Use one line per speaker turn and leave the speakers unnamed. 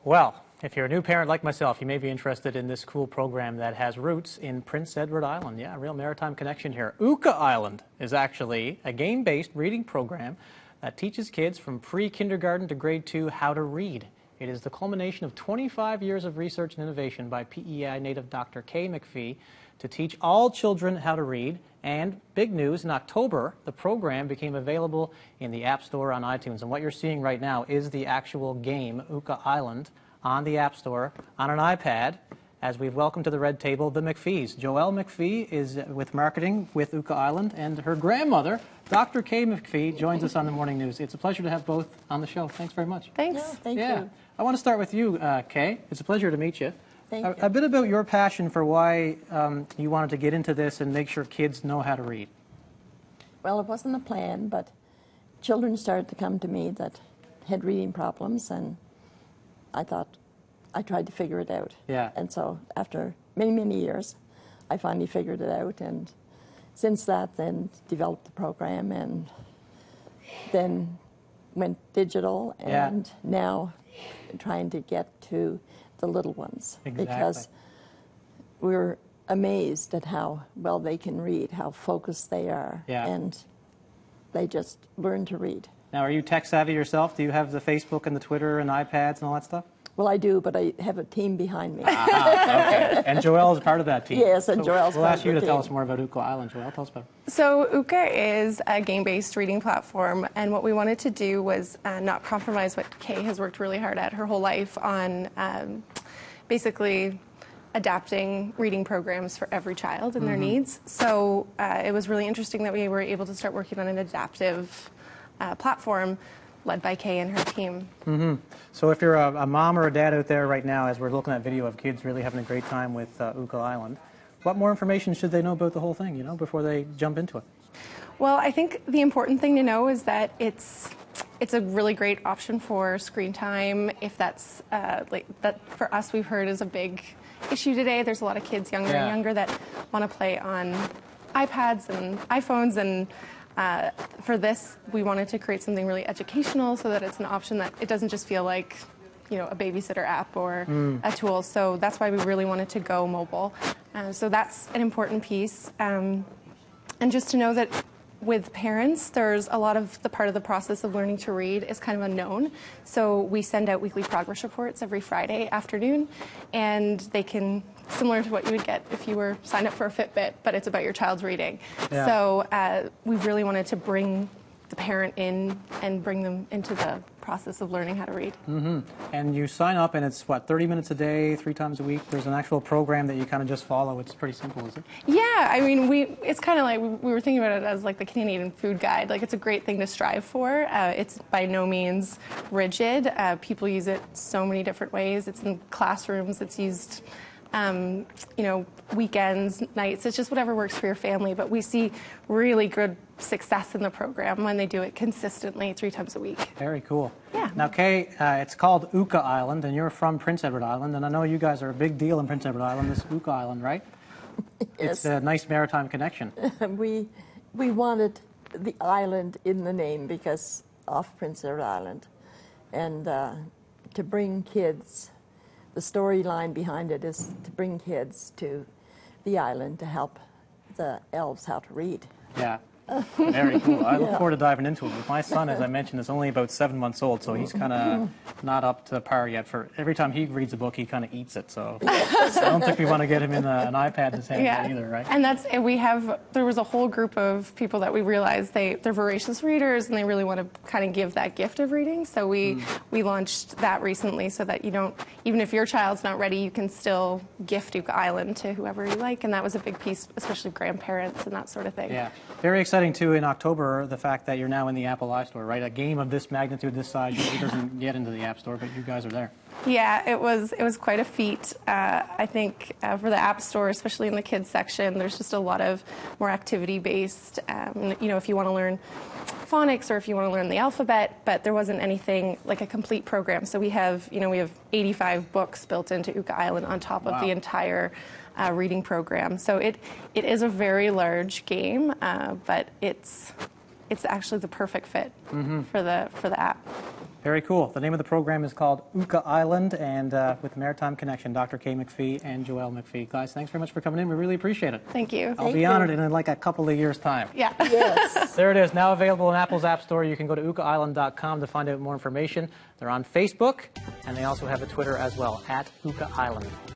Well, if you're a new parent like myself, you may be interested in this cool program that has roots in Prince Edward Island. Yeah, real maritime connection here. Ooka Island is actually a game-based reading program that teaches kids from pre-kindergarten to grade 2 how to read. It is the culmination of 25 years of research and innovation by PEI native Dr. Kay McPhee to teach all children how to read. And big news, in October, the program became available in the App Store on iTunes. And what you're seeing right now is the actual game, Ooka Island, on the App Store on an iPad, as we've welcomed to the red table the McPhees. Joelle McPhee is with marketing with Ooka Island, and her grandmother, Dr. Kay McPhee, joins us on the Morning News. It's a pleasure to have both on the show. Thanks very much.
Thanks.
Yeah, thank you.
I want to start with you, Kay. It's a pleasure to meet you.
Thank you.
A bit about your passion for why you wanted to get into this and make sure kids know how to read.
Well, it wasn't a plan, but children started to come to me that had reading problems, and I tried to figure it out.
Yeah.
And so after many, many years, I finally figured it out, and since that, then developed the program, and then went digital, and now trying to get to the little ones.
Exactly.
Because we're amazed at how well they can read, how focused they are, and they just learn to read.
Now, are you tech savvy yourself? Do you have the Facebook and the Twitter and iPads and all that stuff?
Well, I do, but I have a team behind me.
Okay. And Joelle is part of that team.
Yes, and Joelle's
we'll
part
ask
of
you
the
to tell
team.
us more about Ooka Island. Joelle, tell us about it.
So Ooka is a game-based reading platform, and what we wanted to do was not compromise what Kay has worked really hard at her whole life on basically adapting reading programs for every child and their needs. So it was really interesting that we were able to start working on an adaptive platform led by Kay and her team.
So if you're a mom or a dad out there right now, as we're looking at video of kids really having a great time with Ooka Island, what more information should they know about the whole thing, before they jump into it?
Well, I think the important thing to know is that it's a really great option for screen time. If that's that for us, we've heard is a big issue today. There's a lot of kids younger and younger that want to play on iPads and iPhones, and for this, we wanted to create something really educational so that it's an option that it doesn't just feel like, a babysitter app or a tool. So that's why we really wanted to go mobile. So that's an important piece. And just to know that with parents, there's a lot of the part of the process of learning to read is kind of unknown. So we send out weekly progress reports every Friday afternoon, and they can, similar to what you would get if you were signed up for a Fitbit, but it's about your child's reading.
Yeah.
So we really wanted to bring the parent in and bring them into the process of learning how to read.
And you sign up, and it's, 30 minutes a day, 3 times a week? There's an actual program that you kind of just follow. It's pretty simple, is it?
Yeah, I mean, it's kind of like, we were thinking about it as like the Canadian food guide. Like, it's a great thing to strive for. It's by no means rigid. People use it so many different ways. It's in classrooms. It's used weekends, nights. It's just whatever works for your family. But we see really good success in the program when they do it consistently 3 times a week.
Very cool.
Yeah.
Now, Kay, it's called Ooka Island, and you're from Prince Edward Island, and I know you guys are a big deal in Prince Edward Island, this Ooka Island, right?
Yes.
It's a nice maritime connection.
We wanted the island in the name because of Prince Edward Island, and to bring kids. The storyline behind it is to bring kids to the island to help the elves how to read.
Yeah. Very cool. I look forward to diving into it. My son, as I mentioned, is only about 7 months old, so he's kind of not up to par yet. For every time he reads a book, he kind of eats it. So I don't think we want to get him in an iPad in his hand either, right?
And there was a whole group of people that we realized they're voracious readers and they really want to kind of give that gift of reading. So we launched that recently so that even if your child's not ready, you can still gift Ooka Island to whoever you like. And that was a big piece, especially grandparents and that sort of thing.
Yeah. Very exciting, too, in October, the fact that you're now in the Apple iStore, right? A game of this magnitude, this size, usually doesn't get into the App Store, but you guys are there.
Yeah, it was quite a feat. I think for the App Store, especially in the kids section, there's just a lot of more activity-based, if you want to learn phonics or if you want to learn the alphabet, but there wasn't anything like a complete program. So we have 85 books built into Ooka Island on top of the entire reading program. So it is a very large game, but it's actually the perfect fit for the app.
Very cool. The name of the program is called Ooka Island, and with Maritime Connection, Dr. Kay McPhee and Joelle McPhee. Guys, thanks very much for coming in. We really appreciate it.
Thank you.
I'll be on it in like a couple of years' time.
Yeah.
Yes.
There it is, now available in Apple's App Store. You can go to ookaisland.com to find out more information. They're on Facebook, and they also have a Twitter as well, @OOKAISLAND.